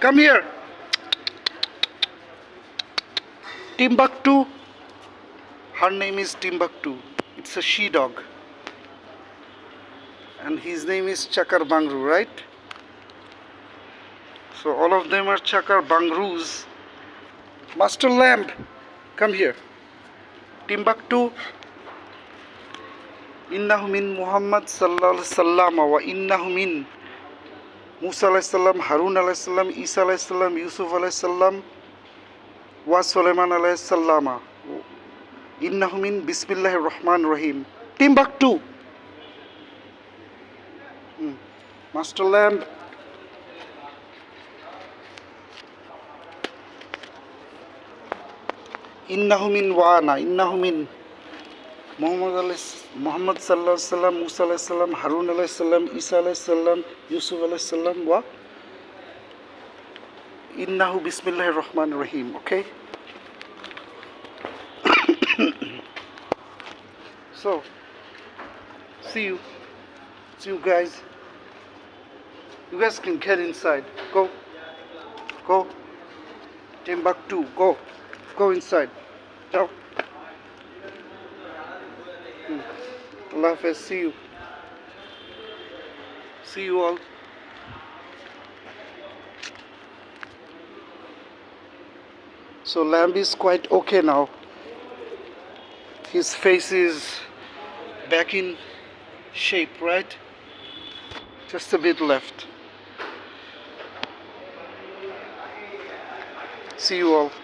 Come here. Timbuktu. Her name is Timbuktu. It's a she dog. And his name is Chakar Bangru, right? So all of them are Chakar Bangrus. Master Lamb, come here. Timbuktu. Innahu min Muhammad sallallahu alaihi wasallam wa innahu min Musa alayhi salam, Harun alayhi salam, Isa alayhi salam, Yusuf alayhi salam, wa Sulaiman alayhi salama. Innahu min Bismillahir Rahmanir Rahim. Timbuktu. Master Lamb. Innahu min Wana. Innahu min Muhammad sallallahu alaihi wasallam, Musa alayhi salam, Harun alayhi salam, Isa alayhi salam, Yusuf alayhi salam, wa innahu Bismillahir Rahmanir Rahim. Okay. So, see you guys. You guys can get inside. Go. Timbuktu, go inside. Ciao. Allah Hafiz. See you all. So Lamb is quite okay now. His face is back in shape, right? Just a bit left. See you all.